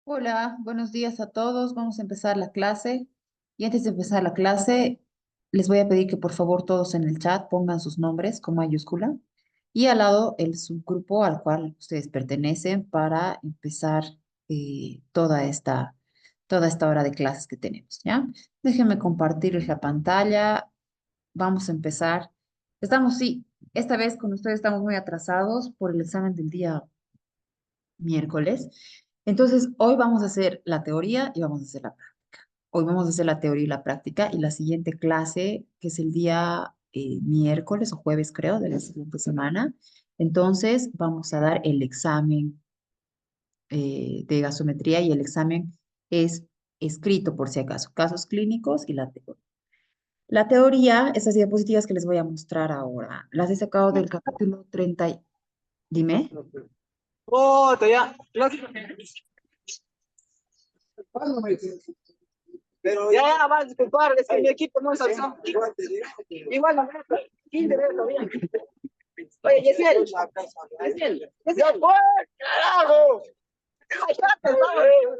Hola, buenos días a todos. Vamos a empezar la clase. Y antes de empezar la clase, les voy a pedir que por favor todos en el chat pongan sus nombres con mayúscula y al lado el subgrupo al cual ustedes pertenecen para empezar toda esta hora de clases que tenemos, ¿ya? Déjenme compartirles la pantalla. Vamos a empezar. Sí, esta vez con ustedes estamos muy atrasados por el examen del día miércoles. Entonces, hoy vamos a hacer la teoría y vamos a hacer la práctica. Hoy vamos a hacer la teoría y la práctica y la siguiente clase, que es el día miércoles o jueves, creo, de la siguiente semana. Entonces, vamos a dar el examen de gasometría y el examen es escrito por si acaso, casos clínicos y la teoría. La teoría, esas diapositivas que les voy a mostrar ahora, las he sacado del capítulo 30. Dime. Puta, ya. Pero ya, va a disculpar, es que mi equipo no es alzó. Igual, no, 15 veces todavía. Oye, Yesiel. Yesiel. ¡Ya fue! ¡Carajo! ¡Cállate, vamos!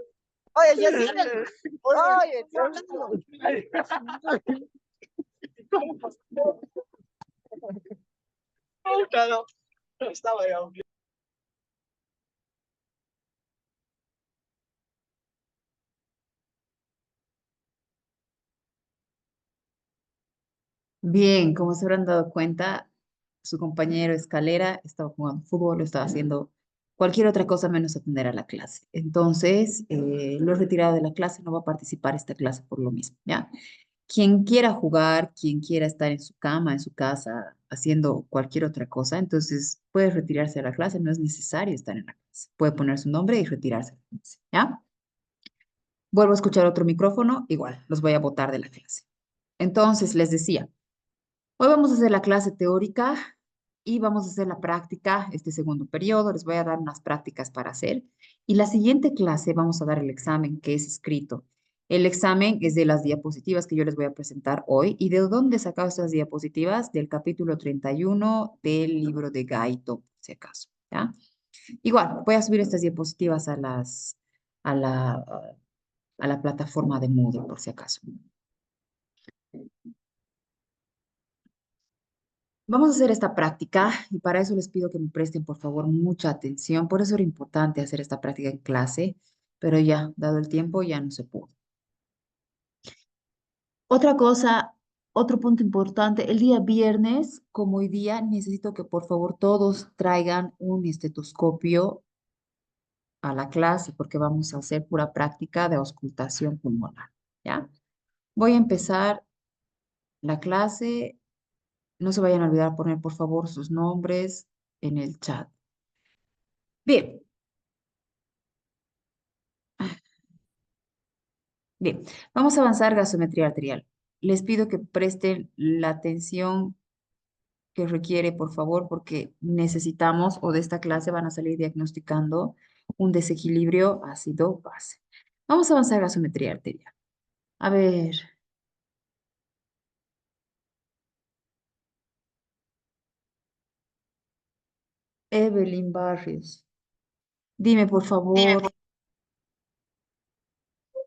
Oye, Yesiel. Oye, estoy hablando. Puta, no. Estaba ya. Bien, como se habrán dado cuenta, su compañero Escalera estaba jugando fútbol, lo estaba haciendo cualquier otra cosa menos atender a la clase. Entonces, lo he retirado de la clase, no va a participar esta clase por lo mismo, ¿ya? Quien quiera jugar, quien quiera estar en su cama, en su casa, haciendo cualquier otra cosa, entonces puede retirarse de la clase, no es necesario estar en la clase. Puede poner su nombre y retirarse de la clase, ¿ya? Vuelvo a escuchar otro micrófono, igual, los voy a botar de la clase. Entonces, les decía. Hoy vamos a hacer la clase teórica y vamos a hacer la práctica, este segundo periodo. Les voy a dar unas prácticas para hacer. Y la siguiente clase vamos a dar el examen que es escrito. El examen es de las diapositivas que yo les voy a presentar hoy. ¿Y de dónde he sacado estas diapositivas? Del capítulo 31 del libro de Gaito, por si acaso. ¿Ya? Igual, voy a subir estas diapositivas a la, a la plataforma de Moodle, por si acaso. Vamos a hacer esta práctica y para eso les pido que me presten por favor mucha atención. Por eso era importante hacer esta práctica en clase, pero ya, dado el tiempo, ya no se pudo. Otra cosa, otro punto importante, el día viernes, como hoy día, necesito que por favor todos traigan un estetoscopio a la clase porque vamos a hacer pura práctica de auscultación pulmonar, ¿ya? Voy a empezar la clase. No se vayan a olvidar poner por favor sus nombres en el chat. Bien. Bien, vamos a avanzar gasometría arterial. Les pido que presten la atención que requiere, por favor, porque necesitamos, o de esta clase van a salir diagnosticando un desequilibrio ácido-base. Vamos a avanzar gasometría arterial. A ver, Evelyn Barrios, dime, por favor,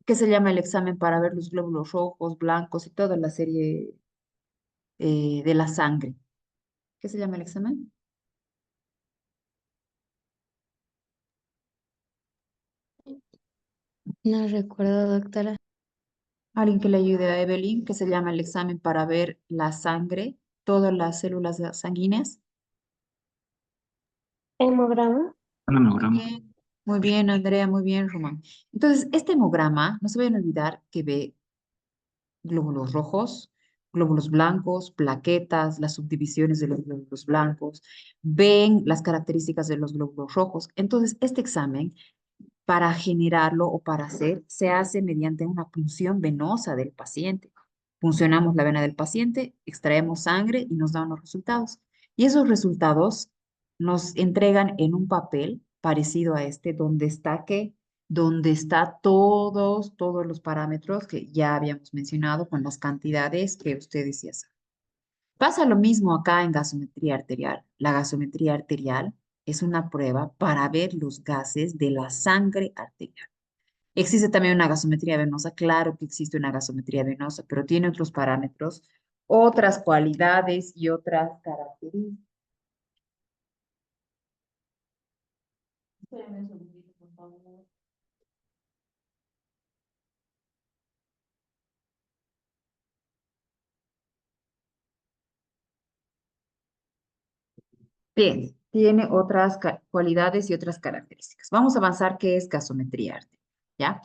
¿qué se llama el examen para ver los glóbulos rojos, blancos y toda la serie de la sangre? ¿Qué se llama el examen? No recuerdo, doctora. Alguien que le ayude a Evelyn, que se llama el examen para ver la sangre, todas las células sanguíneas. ¿Hemograma? Muy bien, Andrea, muy bien, Román. Entonces, este hemograma, no se vayan a olvidar que ve glóbulos rojos, glóbulos blancos, plaquetas, las subdivisiones de los glóbulos blancos, ven las características de los glóbulos rojos. Entonces, este examen, para generarlo o para hacer, se hace mediante una punción venosa del paciente. Puncionamos la vena del paciente, extraemos sangre y nos dan los resultados. Y esos resultados nos entregan en un papel parecido a este, donde está todos los parámetros que ya habíamos mencionado con las cantidades que ustedes ya saben. Pasa lo mismo acá en gasometría arterial. La gasometría arterial es una prueba para ver los gases de la sangre arterial. ¿Existe también una gasometría venosa? Claro que existe una gasometría venosa, pero tiene otros parámetros, otras cualidades y otras características. Espérame un segundito, por favor. Bien, tiene otras cualidades y otras características. Vamos a avanzar, ¿qué es gasometría arterial? ¿Ya?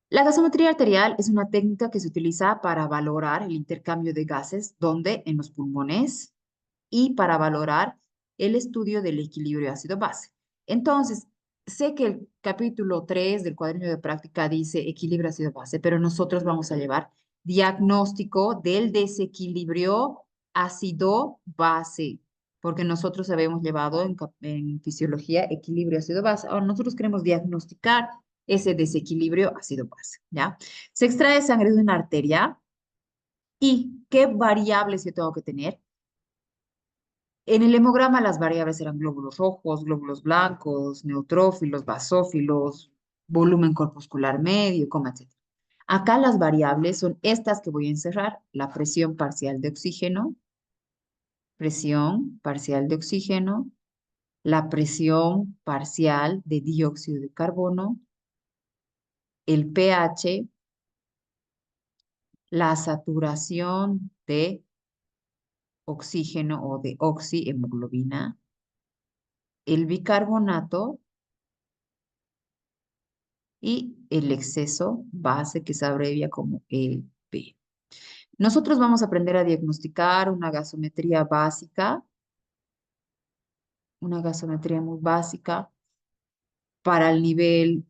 La gasometría arterial es una técnica que se utiliza para valorar el intercambio de gases, donde en los pulmones, y para valorar el estudio del equilibrio ácido-base. Entonces, sé que el capítulo 3 del cuaderno de práctica dice equilibrio ácido-base, pero nosotros vamos a llevar diagnóstico del desequilibrio ácido-base, porque nosotros habíamos llevado en fisiología equilibrio ácido-base. Ahora nosotros queremos diagnosticar ese desequilibrio ácido-base, ¿ya? Se extrae sangre de una arteria y ¿qué variables yo tengo que tener? En el hemograma las variables eran glóbulos rojos, glóbulos blancos, neutrófilos, basófilos, volumen corpuscular medio, coma, etc. Acá las variables son estas que voy a encerrar: la presión parcial de oxígeno, la presión parcial de dióxido de carbono, el pH, la saturación de oxígeno o de oxihemoglobina, el bicarbonato y el exceso base que se abrevia como EP. Nosotros vamos a aprender a diagnosticar una gasometría muy básica para el nivel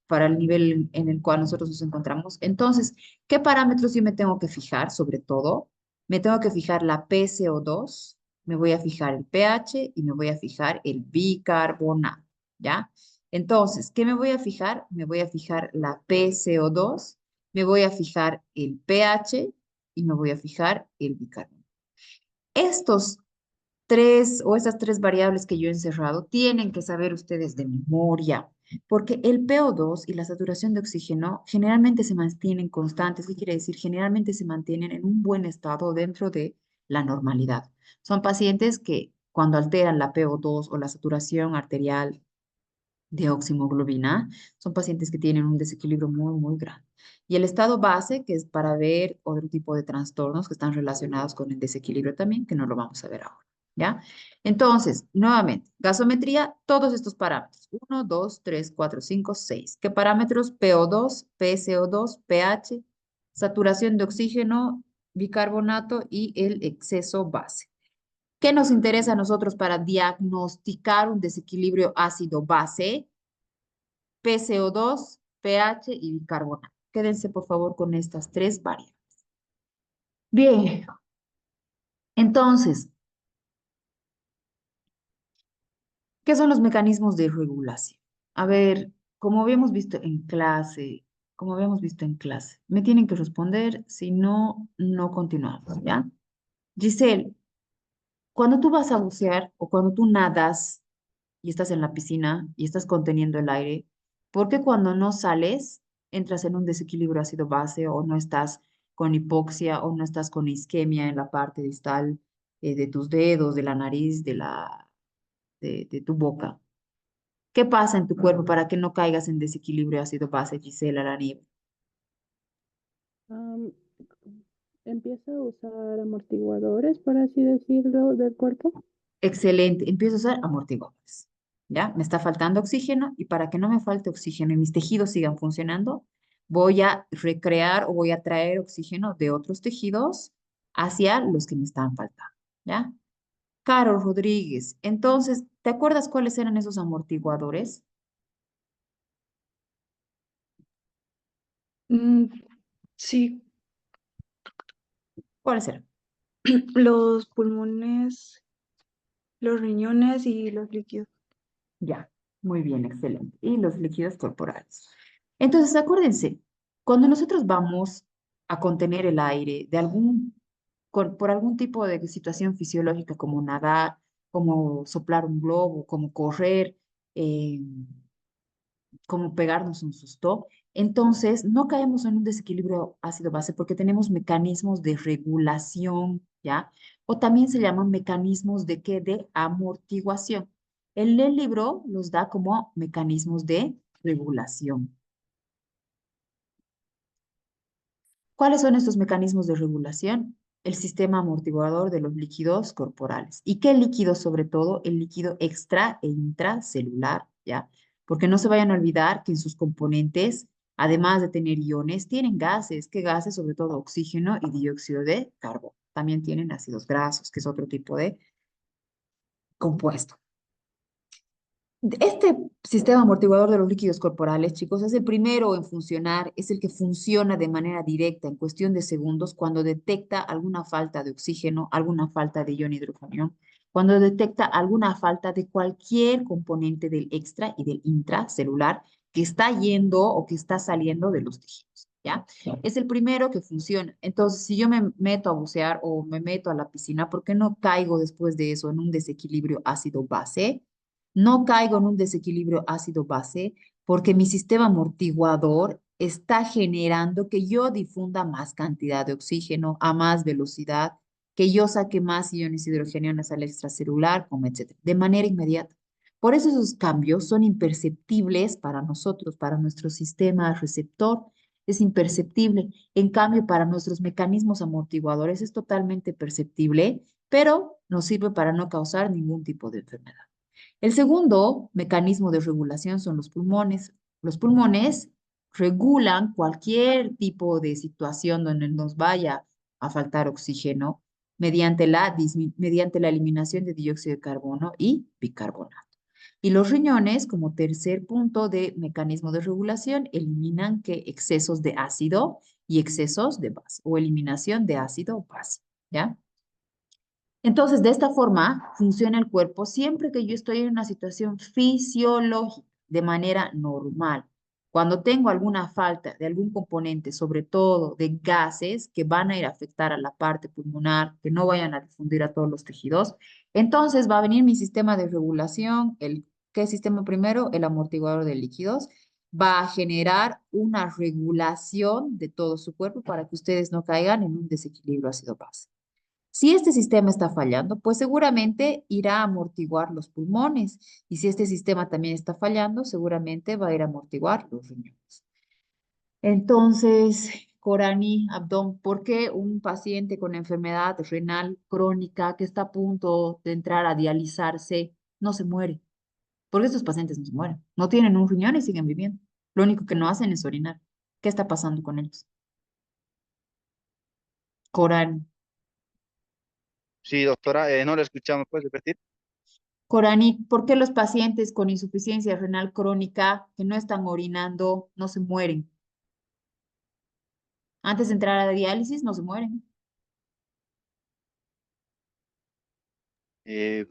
para el nivel en el cual nosotros nos encontramos. Entonces, ¿qué parámetros yo me tengo que fijar? Sobre todo, me tengo que fijar la PCO2, me voy a fijar el pH y me voy a fijar el bicarbonato, ¿ya? Entonces, ¿qué me voy a fijar? Me voy a fijar la PCO2, me voy a fijar el pH y me voy a fijar el bicarbonato. Estos estas tres variables que yo he encerrado, tienen que saber ustedes de memoria, porque el PO2 y la saturación de oxígeno generalmente se mantienen constantes. ¿Qué quiere decir? Generalmente se mantienen en un buen estado dentro de la normalidad. Son pacientes que cuando alteran la PO2 o la saturación arterial de oximoglobina, son pacientes que tienen un desequilibrio muy, muy grande. Y el estado base, que es para ver otro tipo de trastornos que están relacionados con el desequilibrio también, que no lo vamos a ver ahora, ¿ya? Entonces, nuevamente, gasometría, todos estos parámetros, 1, 2, 3, 4, 5, 6. ¿Qué parámetros? PO2, PCO2, pH, saturación de oxígeno, bicarbonato y el exceso base. ¿Qué nos interesa a nosotros para diagnosticar un desequilibrio ácido-base? PCO2, pH y bicarbonato. Quédense por favor con estas tres variables. Bien, entonces, ¿qué son los mecanismos de regulación? A ver, como habíamos visto en clase, me tienen que responder, si no, no continuamos, ¿ya? Giselle, cuando tú vas a bucear o cuando tú nadas y estás en la piscina y estás conteniendo el aire, ¿por qué cuando no sales entras en un desequilibrio ácido-base o no estás con hipoxia o no estás con isquemia en la parte distal de tus dedos, de la nariz, de tu boca? ¿Qué pasa en tu cuerpo para que no caigas en desequilibrio ácido-base, Gisela Aranive? Am, Empiezo a usar amortiguadores, por así decirlo, del cuerpo. Excelente, empiezo a usar amortiguadores. ¿Ya? Me está faltando oxígeno y para que no me falte oxígeno y mis tejidos sigan funcionando, voy a recrear o voy a traer oxígeno de otros tejidos hacia los que me están faltando. ¿Ya? Caro Rodríguez, entonces, ¿te acuerdas cuáles eran esos amortiguadores? Mm, sí, ¿Cuáles eran? los pulmones, los riñones y los líquidos. Ya, muy bien, excelente. Y los líquidos corporales. Entonces, acuérdense, cuando nosotros vamos a contener el aire por algún tipo de situación fisiológica como nadar, como soplar un globo, como correr, eh, como pegarnos un susto, entonces no caemos en un desequilibrio ácido-base porque tenemos mecanismos de regulación, ¿ya? O también se llaman mecanismos de qué? De amortiguación. El libro los da como mecanismos de regulación. ¿Cuáles son estos mecanismos de regulación? El sistema amortiguador de los líquidos corporales. ¿Y qué líquido sobre todo? El líquido extra e intracelular, ¿ya? Porque no se vayan a olvidar que en sus componentes, además de tener iones, tienen gases. ¿Qué gases? Sobre todo oxígeno y dióxido de carbono. También tienen ácidos grasos, que es otro tipo de compuesto. Este sistema amortiguador de los líquidos corporales, chicos, es el primero en funcionar, es el que funciona de manera directa en cuestión de segundos cuando detecta alguna falta de oxígeno, alguna falta de ion hidrogenión, cuando detecta alguna falta de cualquier componente del extra y del intracelular que está yendo o que está saliendo de los tejidos, ¿ya? Es el primero que funciona. Entonces, si yo me meto a bucear o me meto a la piscina, ¿por qué no caigo después de eso en un desequilibrio ácido-base? No caigo en un desequilibrio ácido-base porque mi sistema amortiguador está generando que yo difunda más cantidad de oxígeno a más velocidad, que yo saque más iones hidrogenianos al extracelular, como etcétera, de manera inmediata. Por eso esos cambios son imperceptibles para nosotros, para nuestro sistema receptor, es imperceptible. En cambio, para nuestros mecanismos amortiguadores es totalmente perceptible, pero nos sirve para no causar ningún tipo de enfermedad. El segundo mecanismo de regulación son los pulmones. Los pulmones regulan cualquier tipo de situación donde nos vaya a faltar oxígeno mediante la eliminación de dióxido de carbono y bicarbonato. Y los riñones, como tercer punto de mecanismo de regulación, eliminan que excesos de ácido y excesos de base, o eliminación de ácido o base, ¿ya? Entonces, de esta forma funciona el cuerpo siempre que yo estoy en una situación fisiológica, de manera normal. Cuando tengo alguna falta de algún componente, sobre todo de gases que van a ir a afectar a la parte pulmonar, que no vayan a difundir a todos los tejidos, entonces va a venir mi sistema de regulación, ¿qué sistema primero? El amortiguador de líquidos, va a generar una regulación de todo su cuerpo para que ustedes no caigan en un desequilibrio ácido-base. Si este sistema está fallando, pues seguramente irá a amortiguar los pulmones. Y si este sistema también está fallando, seguramente va a ir a amortiguar los riñones. Entonces, Corani, Abdón, ¿por qué un paciente con enfermedad renal crónica que está a punto de entrar a dializarse no se muere? Porque estos pacientes no se mueren. No tienen un riñón y siguen viviendo. Lo único que no hacen es orinar. ¿Qué está pasando con ellos? Corani. Sí, doctora, no la escuchamos, ¿puedes repetir? Corani, ¿por qué los pacientes con insuficiencia renal crónica que no están orinando no se mueren? Antes de entrar a la diálisis no se mueren.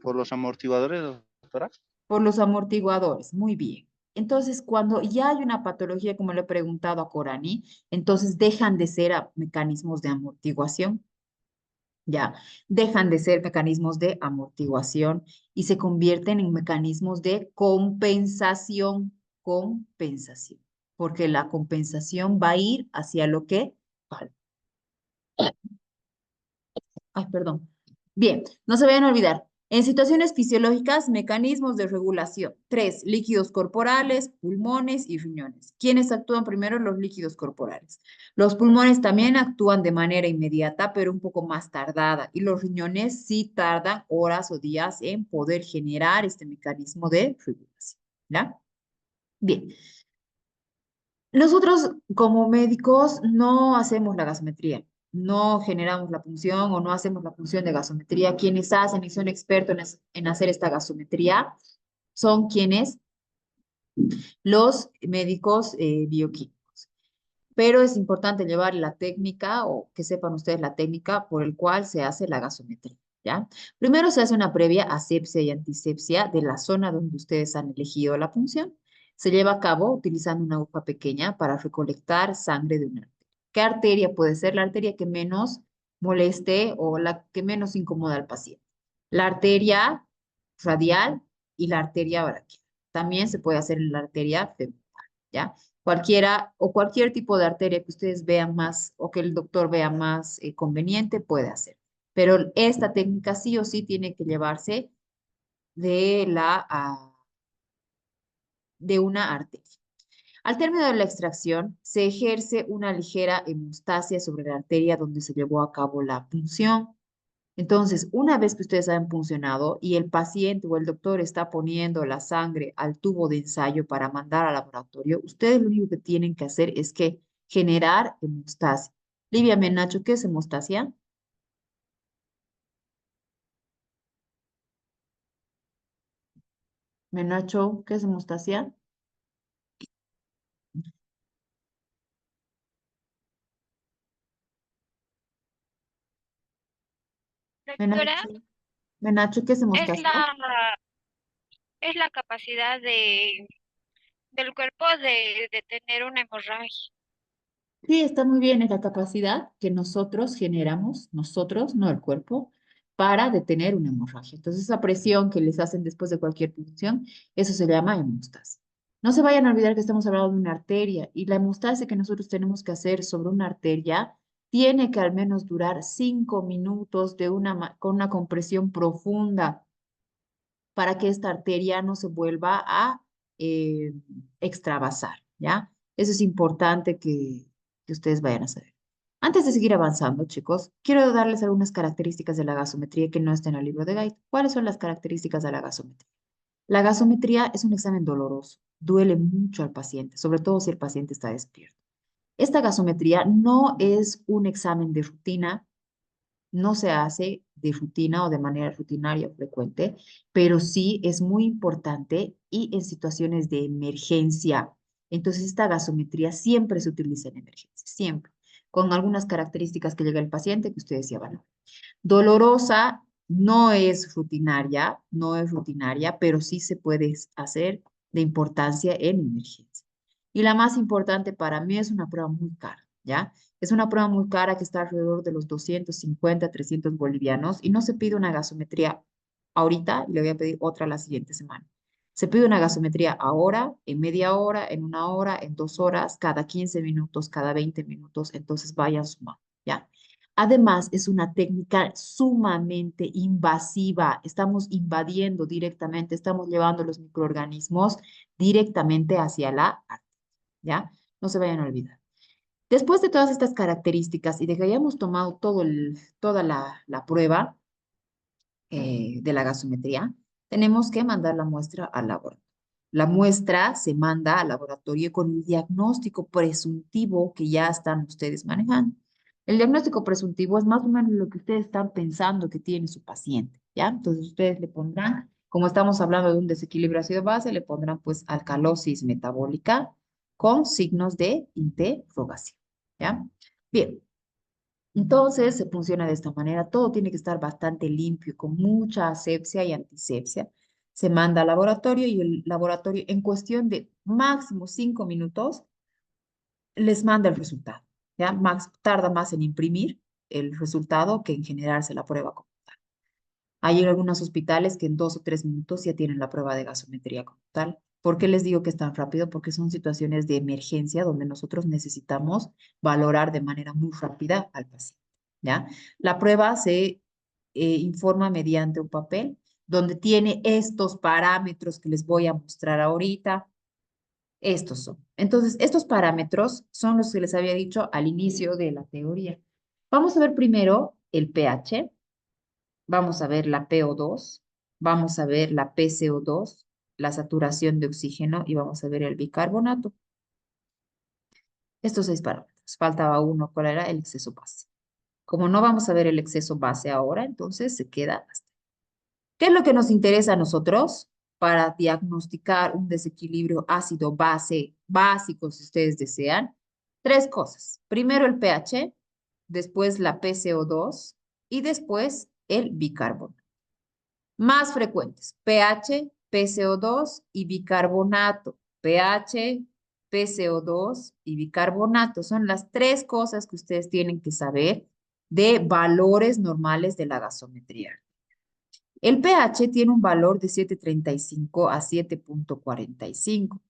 Por los amortiguadores, doctora. Por los amortiguadores. Muy bien. Entonces, cuando ya hay una patología, como le he preguntado a Corani, entonces dejan de ser mecanismos de amortiguación, ya, dejan de ser mecanismos de amortiguación y se convierten en mecanismos de compensación, compensación, porque la compensación va a ir hacia lo que falta. Ay, perdón. Bien, no se vayan a olvidar. En situaciones fisiológicas, mecanismos de regulación. 3, líquidos corporales, pulmones y riñones. ¿Quiénes actúan primero? Los líquidos corporales. Los pulmones también actúan de manera inmediata, pero un poco más tardada. Y los riñones sí tardan horas o días en poder generar este mecanismo de regulación. ¿Ya? Bien. Nosotros como médicos no hacemos la gasometría, no generamos la punción o no hacemos la punción de gasometría. Quienes hacen y son expertos en hacer esta gasometría son quienes, los médicos bioquímicos. Pero es importante llevar la técnica o que sepan ustedes la técnica por el cual se hace la gasometría, ¿ya? Primero se hace una previa asepsia y antisepsia de la zona donde ustedes han elegido la punción. Se lleva a cabo utilizando una aguja pequeña para recolectar sangre de una arteria. ¿Qué arteria puede ser? La arteria que menos moleste o la que menos incomoda al paciente. La arteria radial y la arteria braquial. También se puede hacer en la arteria femoral. ¿ya? Cualquiera o cualquier tipo de arteria que ustedes vean más o que el doctor vea más conveniente puede hacer. Pero esta técnica sí o sí tiene que llevarse de de una arteria. Al término de la extracción, se ejerce una ligera hemostasia sobre la arteria donde se llevó a cabo la punción. Entonces, una vez que ustedes han puncionado y el paciente o el doctor está poniendo la sangre al tubo de ensayo para mandar al laboratorio, ustedes lo único que tienen que hacer es que generar hemostasia. Livia Menacho, ¿qué es hemostasia? Menacho, ¿qué es hemostasia? Doctora, Menacho, Menacho, ¿qué es es hemostasia? la capacidad del cuerpo de tener una hemorragia. Sí, está muy bien, es la capacidad que nosotros generamos, nosotros, no el cuerpo, para detener una hemorragia. Entonces, esa presión que les hacen después de cualquier punción, eso se llama hemostasia. No se vayan a olvidar que estamos hablando de una arteria y la hemostasia que nosotros tenemos que hacer sobre una arteria tiene que al menos durar 5 minutos con una compresión profunda para que esta arteria no se vuelva a eh, extravasar, ¿ya? Eso es importante que ustedes vayan a saber. Antes de seguir avanzando, chicos, quiero darles algunas características de la gasometría que no están en el libro de Guide. ¿Cuáles son las características de la gasometría? La gasometría es un examen doloroso, duele mucho al paciente, sobre todo si el paciente está despierto. Esta gasometría no es un examen de rutina, no se hace de rutina o de manera rutinaria o frecuente, pero sí es muy importante y en situaciones de emergencia. Entonces, esta gasometría siempre se utiliza en emergencia, siempre, con algunas características que llega el paciente que ustedes ya van a ver. Dolorosa no es rutinaria, no es rutinaria, pero sí se puede hacer de importancia en emergencia. Y la más importante para mí es una prueba muy cara, ¿ya? Es una prueba muy cara que está alrededor de los 250, 300 bolivianos y no se pide una gasometría ahorita, y le voy a pedir otra la siguiente semana. Se pide una gasometría ahora, en media hora, en una hora, en 2 horas, cada 15 minutos, cada 20 minutos, entonces vayan sumando, ¿ya? Además, es una técnica sumamente invasiva. Estamos invadiendo directamente, estamos llevando los microorganismos directamente hacia la arteria, ¿ya? No se vayan a olvidar. Después de todas estas características y de que hayamos tomado toda la prueba de la gasometría, tenemos que mandar la muestra al laboratorio. La muestra se manda al laboratorio con el diagnóstico presuntivo que ya están ustedes manejando. El diagnóstico presuntivo es más o menos lo que ustedes están pensando que tiene su paciente, ¿ya? Entonces ustedes le pondrán, como estamos hablando de un desequilibrio ácido-base, le pondrán pues alcalosis metabólica con signos de interrogación, ¿ya? Bien, entonces se funciona de esta manera. Todo tiene que estar bastante limpio, con mucha asepsia y antisepsia. Se manda al laboratorio y el laboratorio en cuestión de máximo 5 minutos les manda el resultado. ¿Ya? Tarda más en imprimir el resultado que en generarse la prueba como tal. Hay algunos hospitales que en 2 o 3 minutos ya tienen la prueba de gasometría como tal. ¿Por qué les digo que es tan rápido? Porque son situaciones de emergencia donde nosotros necesitamos valorar de manera muy rápida al paciente, ¿ya? La prueba se informa mediante un papel donde tiene estos parámetros que les voy a mostrar ahorita. Estos son. Entonces, estos parámetros son los que les había dicho al inicio de la teoría. Vamos a ver primero el pH. Vamos a ver la PO2, vamos a ver la PCO2, la saturación de oxígeno y vamos a ver el bicarbonato. Estos 6 parámetros. Faltaba uno, ¿cuál era? El exceso base. Como no vamos a ver el exceso base ahora, entonces se queda hasta. ¿Qué es lo que nos interesa a nosotros para diagnosticar un desequilibrio ácido-base básico, si ustedes desean? 3 cosas. Primero el pH, después la PCO2 y después el bicarbonato. Más frecuentes, pH, PCO2 y bicarbonato. pH, PCO2 y bicarbonato. Son las 3 cosas que ustedes tienen que saber de valores normales de la gasometría. El pH tiene un valor de 7.35 a 7.45.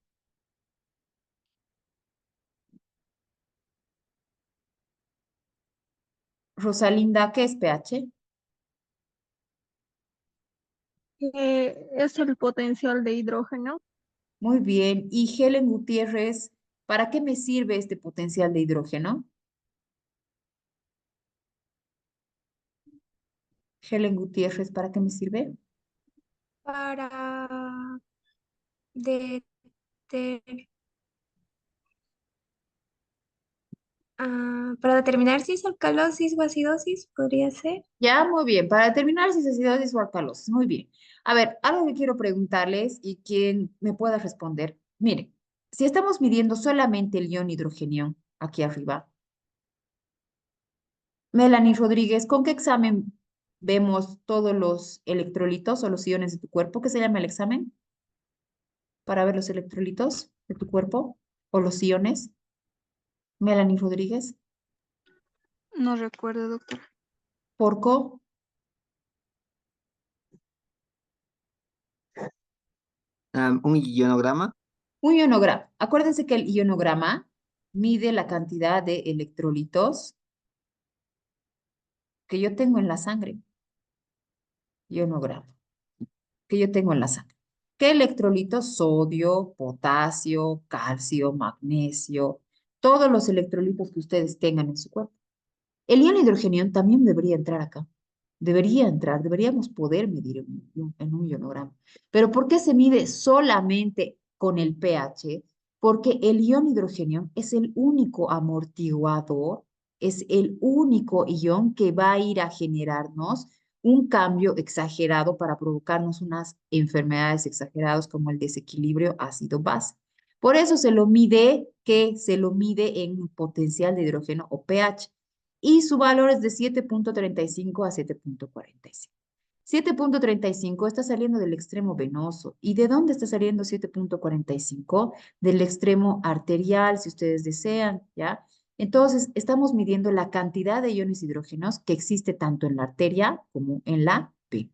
Rosalinda, ¿qué es pH? Es el potencial de hidrógeno. Muy bien. Y Helen Gutiérrez, ¿para qué me sirve este potencial de hidrógeno? Helen Gutiérrez, ¿para qué me sirve? Para de, de- para determinar si es alcalosis o acidosis, podría ser. Ya, muy bien. Para determinar si es acidosis o alcalosis. Muy bien. A ver, algo que quiero preguntarles y quien me pueda responder. Miren, si estamos midiendo solamente el ion hidrogenio aquí arriba, Melanie Rodríguez, ¿con qué examen vemos todos los electrolitos o los iones de tu cuerpo? ¿Qué se llama el examen? Para ver los electrolitos de tu cuerpo o los iones. Melanie Rodríguez, No recuerdo, doctor. porco, Un ionograma. un ionograma. Acuérdense que el ionograma mide la cantidad de electrolitos que yo tengo en la sangre. Ionograma que yo tengo en la sangre. ¿Qué electrolitos? Sodio, potasio, calcio, magnesio, todos los electrolitos que ustedes tengan en su cuerpo. El ion hidrogenio también debería entrar acá. Debería entrar, deberíamos poder medir en un ionograma. Pero ¿por qué se mide solamente con el pH? Porque el ion hidrogenio es el único amortiguador, es el único ion que va a ir a generarnos un cambio exagerado para provocarnos unas enfermedades exageradas como el desequilibrio ácido-base. Por eso se lo mide, que se lo mide en potencial de hidrógeno o pH y su valor es de 7,35 a 7,45. 7,35 está saliendo del extremo venoso. ¿Y de dónde está saliendo 7,45? Del extremo arterial, si ustedes desean, ¿ya? Entonces, estamos midiendo la cantidad de iones hidrógenos que existe tanto en la arteria como en la vena,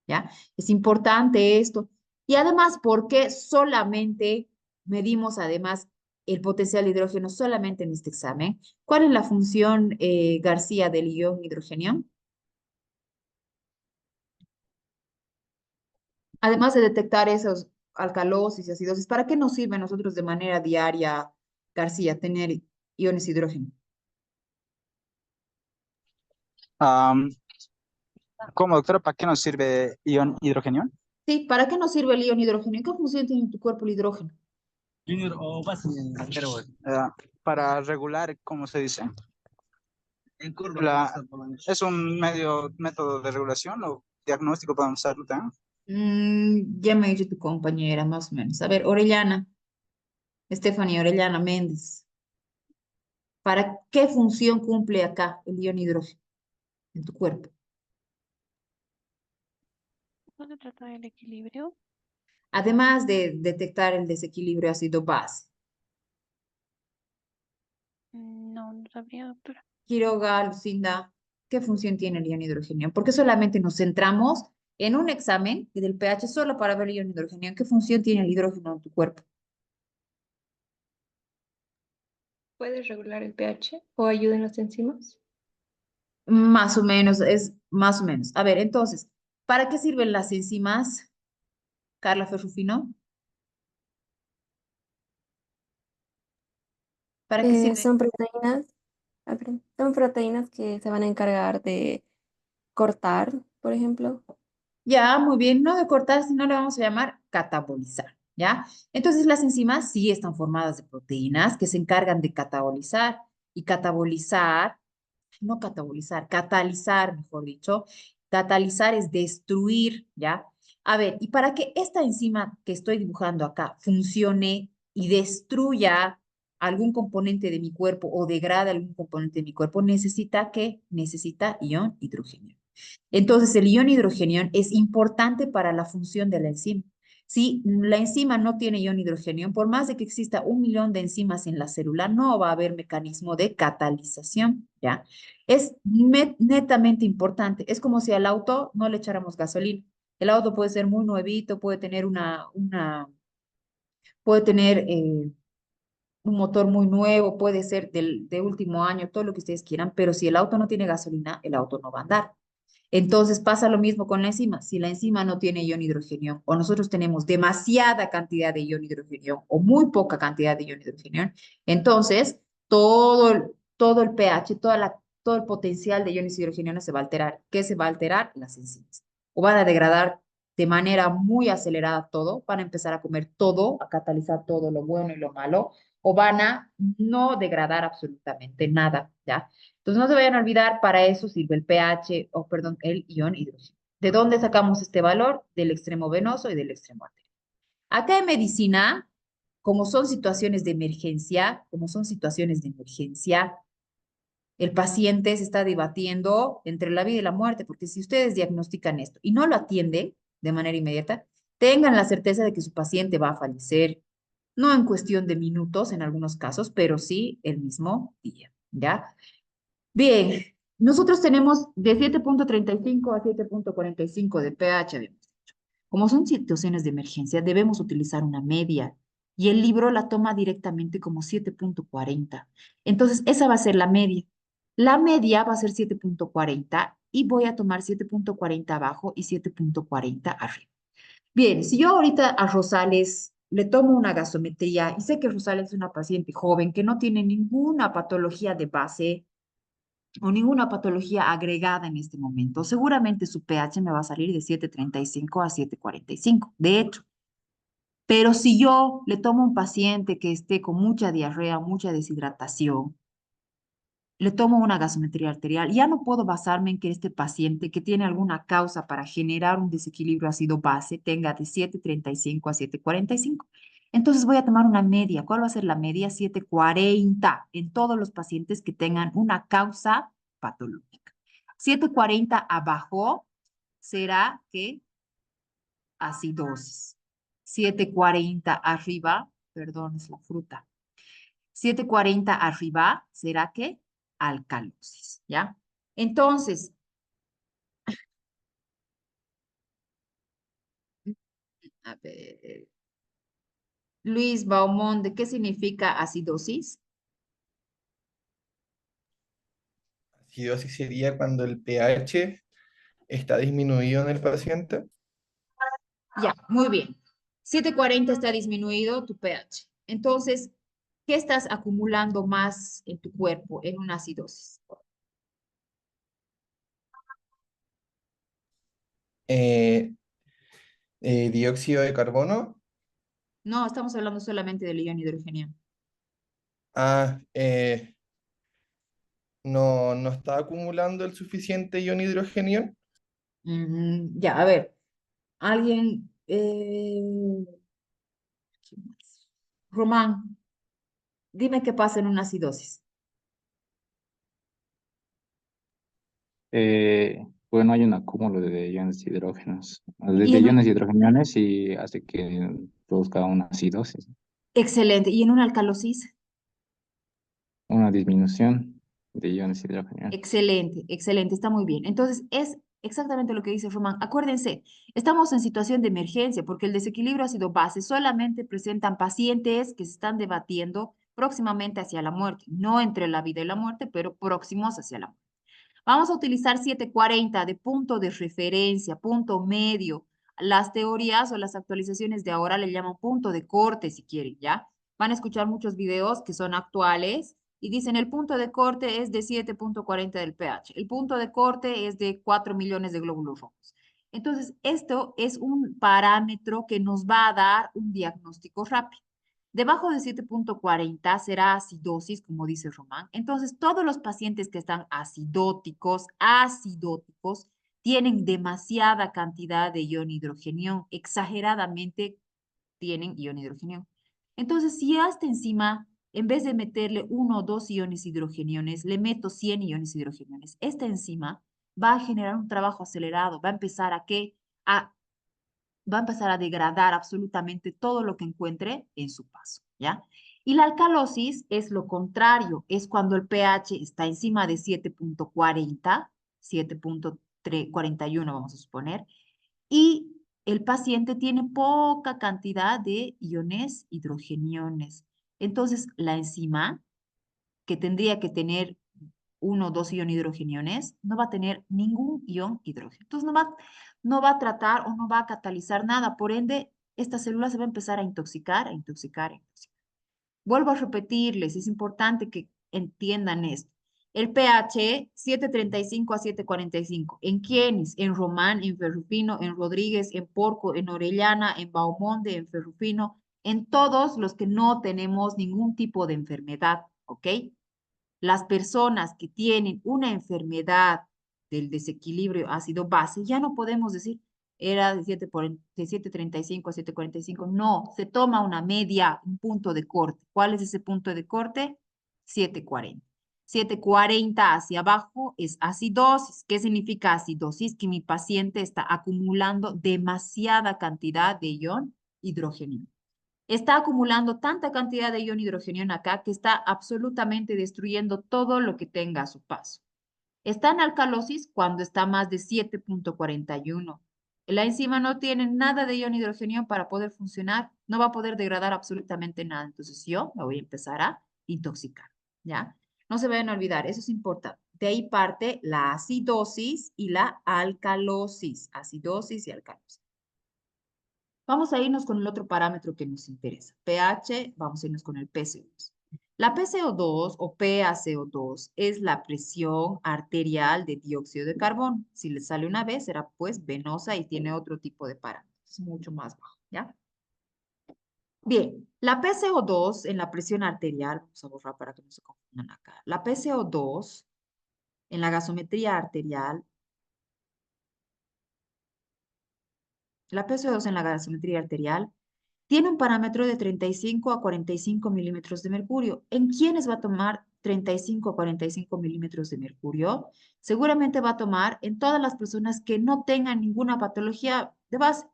¿ya? Es importante esto. Y además, ¿por qué solamente medimos además el potencial de hidrógeno solamente en este examen? ¿Cuál es la función, García, del ion hidrogenio? Además de detectar esos alcalosis y acidosis, ¿para qué nos sirve a nosotros de manera diaria, García, tener iones hidrógeno? Am, ¿Cómo, doctora? ¿Para qué nos sirve ion hidrogenio? Sí, ¿para qué nos sirve el ion hidrógeno? ¿Y qué función tiene en tu cuerpo el hidrógeno? Para regular, ¿cómo se dice? La- ¿Es un método de regulación o diagnóstico para usarlo también? Ya me ha dicho tu compañera, más o menos. A ver, Orellana, Stephanie Orellana Méndez. ¿Para qué función cumple acá el ion hidrógeno en tu cuerpo? ¿No se trata del equilibrio? Además de detectar el desequilibrio ácido-base. No, no sabría, doctora. Quiroga, Lucinda, ¿qué función tiene el ion hidrogenio? ¿Por qué solamente nos centramos en un examen del pH solo para ver el ion hidrogenio? ¿Qué función tiene el hidrógeno en tu cuerpo? ¿Puedes regular el pH o ayuda en las enzimas? Más o menos, es más o menos. A ver, entonces, ¿para qué sirven las enzimas, Carla Ferrufino? ¿Para qué sirven? Son proteínas, son proteínas que se van a encargar de cortar, por ejemplo. Ya, muy bien, no de cortar, sino le vamos a llamar catabolizar, ¿ya? Entonces las enzimas sí están formadas de proteínas que se encargan de catabolizar y catabolizar, no catabolizar, catalizar, mejor dicho. Catalizar es destruir, ¿ya? A ver, y para que esta enzima que estoy dibujando acá funcione y destruya algún componente de mi cuerpo o degrade algún componente de mi cuerpo, necesita ion hidrogenio. Entonces, el ion hidrogenio es importante para la función de la enzima. Si la enzima no tiene ion hidrogenio, por más de que exista 1 millón de enzimas en la célula, no va a haber mecanismo de catalización, ¿ya? Es netamente importante. Es como si al auto no le echáramos gasolina. El auto puede ser muy nuevito, puede tener un motor muy nuevo, puede ser de último año, todo lo que ustedes quieran, pero si el auto no tiene gasolina, el auto no va a andar. Entonces pasa lo mismo con la enzima. Si la enzima no tiene ion hidrogenión o nosotros tenemos demasiada cantidad de ion hidrogenión o muy poca cantidad de ion hidrogenión, entonces todo el pH, todo el potencial de iones hidrogenianos se va a alterar. ¿Qué se va a alterar? Las enzimas. O van a degradar de manera muy acelerada todo, van a empezar a comer todo, a catalizar todo lo bueno y lo malo, o van a no degradar absolutamente nada, ¿ya? Entonces no se vayan a olvidar, para eso sirve el pH, o perdón, el ion hidrógeno. ¿De dónde sacamos este valor? Del extremo venoso y del extremo arterial. Acá en medicina, como son situaciones de emergencia, el paciente se está debatiendo entre la vida y la muerte, porque si ustedes diagnostican esto y no lo atienden de manera inmediata, tengan la certeza de que su paciente va a fallecer, no en cuestión de minutos en algunos casos, pero sí el mismo día, ¿ya? Bien, nosotros tenemos de 7.35 a 7.45 de pH, habíamos dicho. Como son situaciones de emergencia, debemos utilizar una media y el libro la toma directamente como 7.40. Entonces, esa va a ser la media. La media va a ser 7.40 y voy a tomar 7.40 abajo y 7.40 arriba. Bien, si yo ahorita a Rosales le tomo una gasometría y sé que Rosales es una paciente joven que no tiene ninguna patología de base, o ninguna patología agregada en este momento, seguramente su pH me va a salir de 7.35 a 7.45, de hecho. Pero si yo le tomo a un paciente que esté con mucha diarrea, mucha deshidratación, le tomo una gasometría arterial, ya no puedo basarme en que este paciente que tiene alguna causa para generar un desequilibrio ácido-base tenga de 7.35 a 7.45. Entonces voy a tomar una media. ¿Cuál va a ser la media? 7.40 en todos los pacientes que tengan una causa patológica. 7.40 abajo será que acidosis. 7.40 arriba, perdón, es la fruta. 7.40 arriba será que alcalosis, ¿ya? Entonces, a ver, Luis Baumont, ¿de qué significa acidosis? Acidosis sería cuando el pH está disminuido en el paciente. Ya, muy bien. 7.40 está disminuido tu pH. Entonces, ¿qué estás acumulando más en tu cuerpo en una acidosis? Eh, Dióxido de carbono. No, estamos hablando solamente del ion hidrogeniano. Ah, no está acumulando el suficiente ion hidrogenión. Ya, a ver, alguien, ¿quién más? Román, dime qué pasa en una acidosis. Bueno, hay un acúmulo de iones hidrógenos, Y de en iones hidrogeniones y hace que produzca una acidosis, excelente. ¿Y en una alcalosis? una disminución de iones hidrogeniones. Excelente, excelente, está muy bien. Entonces, es exactamente lo que dice Román. Acuérdense, estamos en situación de emergencia porque el desequilibrio ácido base solamente presentan pacientes que se están debatiendo próximamente hacia la muerte, no entre la vida y la muerte, pero próximos hacia la muerte. Vamos a utilizar 740 de punto de referencia, punto medio. Las teorías o las actualizaciones de ahora le llaman punto de corte, si quieren, ¿ya? Van a escuchar muchos videos que son actuales y dicen el punto de corte es de 7.40 del pH. El punto de corte es de 4 millones de glóbulos rojos. Entonces, esto es un parámetro que nos va a dar un diagnóstico rápido. Debajo de 7.40 será acidosis, como dice Román. Entonces, todos los pacientes que están acidóticos, tienen demasiada cantidad de ion hidrogenión, exageradamente tienen ion hidrogenión. Entonces, si a esta enzima, en vez de meterle 1 o 2 iones hidrogeniones, le meto 100 iones hidrogeniones, esta enzima va a generar un trabajo acelerado, va a empezar a qué? Va a empezar a degradar absolutamente todo lo que encuentre en su paso, ¿ya? Y la alcalosis es lo contrario, es cuando el pH está encima de 7.40, 7.41 vamos a suponer, y el paciente tiene poca cantidad de iones hidrogeniones. Entonces, la enzima, que tendría que tener 1 o 2 ionhidrogeniones, no va a tener ningún ion hidrógeno. Entonces, no va a tratar o no va a catalizar nada. Por ende, esta célula se va a empezar a intoxicar, a intoxicar, a intoxicar. Vuelvo a repetirles, es importante que entiendan esto. El pH 7.35 a 7.45. ¿En quiénes? En Román, en Ferrufino, en Rodríguez, en Porco, en Orellana, en Baumonde, en Ferrufino, en todos los que no tenemos ningún tipo de enfermedad, ¿ok? Las personas que tienen una enfermedad del desequilibrio ácido-base, ya no podemos decir, era de 7.35 a 7.45. No, se toma una media, un punto de corte. ¿Cuál es ese punto de corte? 7.40. 7.40 hacia abajo es acidosis. ¿Qué significa acidosis? Que mi paciente está acumulando demasiada cantidad de ion hidrógeno. Está acumulando tanta cantidad de ion hidrógeno acá que está absolutamente destruyendo todo lo que tenga a su paso. Está en alcalosis cuando está más de 7.41. La enzima no tiene nada de ion hidrógeno para poder funcionar, no va a poder degradar absolutamente nada. Entonces yo me voy a empezar a intoxicar, ¿ya? No se vayan a olvidar, eso es importante. De ahí parte la acidosis y la alcalosis. Acidosis y alcalosis. Vamos a irnos con el otro parámetro que nos interesa. pH, vamos a irnos con el PCO2. La PCO2 o PaCO2 es la presión arterial de dióxido de carbono. Si le sale una vez, será pues venosa y tiene otro tipo de parámetros. Es mucho más bajo, ¿ya? Bien, la PCO2 en la presión arterial, vamos a borrar para que no se confundan acá. La PCO2 en la gasometría arterial, la PCO2 en la gasometría arterial tiene un parámetro de 35 a 45 milímetros de mercurio. ¿En quiénes va a tomar 35 a 45 milímetros de mercurio? Seguramente va a tomar en todas las personas que no tengan ninguna patología de base.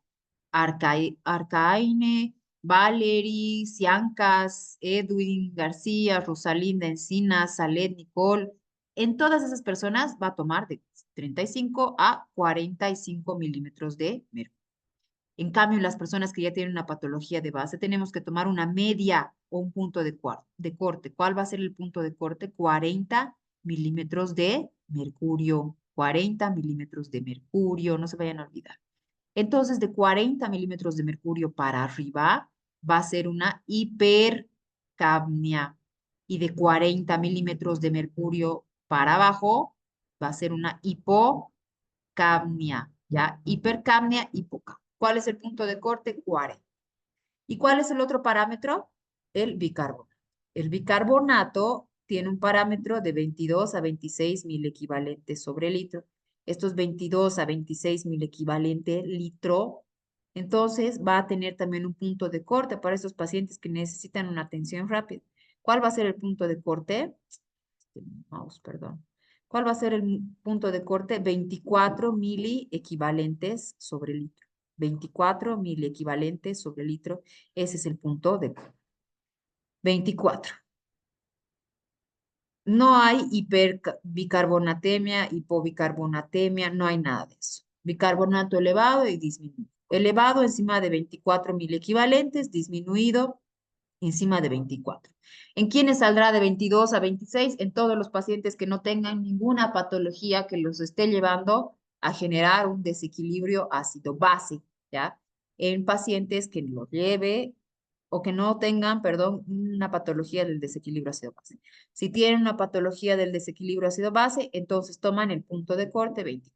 Arcaine, Valerie, Ciancas, Edwin, García, Rosalinda, Encinas, Salet, Nicole. En todas esas personas va a tomar de 35 a 45 milímetros de mercurio. En cambio, en las personas que ya tienen una patología de base, tenemos que tomar una media o un punto de corte. ¿Cuál va a ser el punto de corte? 40 milímetros de mercurio. 40 milímetros de mercurio, no se vayan a olvidar. Entonces, de 40 milímetros de mercurio para arriba, va a ser una hipercapnia. Y de 40 milímetros de mercurio para abajo, va a ser una hipocapnia. ¿Ya? Hipercapnia, hipocapnia. ¿Cuál es el punto de corte? 40. ¿Y cuál es el otro parámetro? El bicarbonato. El bicarbonato tiene un parámetro de 22 a 26 mil equivalentes sobre litro. Estos 22 a 26 mil equivalente litro, entonces va a tener también un punto de corte para esos pacientes que necesitan una atención rápida. ¿Cuál va a ser el punto de corte? Mouse, perdón. ¿Cuál va a ser el punto de corte? 24 mili equivalentes sobre litro. 24 mil equivalentes sobre litro. Ese es el punto de 24. No hay hiperbicarbonatemia, hipobicarbonatemia, no hay nada de eso. Bicarbonato elevado y disminuido. Elevado encima de 24 mil equivalentes, disminuido encima de 24. ¿En quiénes saldrá de 22 a 26? En todos los pacientes que no tengan ninguna patología que los esté llevando a generar un desequilibrio ácido-base, ¿ya? En pacientes que lo lleve o que no tengan, perdón, una patología del desequilibrio ácido-base. Si tienen una patología del desequilibrio ácido-base, entonces toman el punto de corte 20.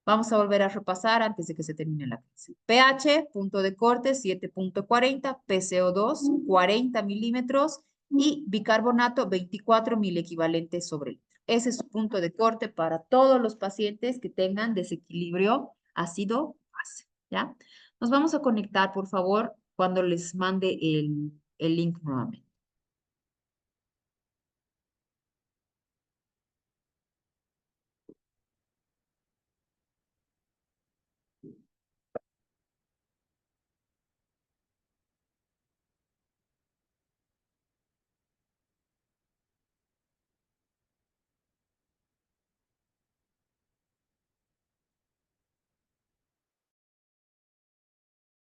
Vamos a volver a repasar antes de que se termine la clase. pH, punto de corte 7.40, PCO2 40 milímetros y bicarbonato 24 mil equivalentes sobre litro. Ese es su punto de corte para todos los pacientes que tengan desequilibrio ácido-base, ¿ya? Nos vamos a conectar, por favor, cuando les mande el link nuevamente.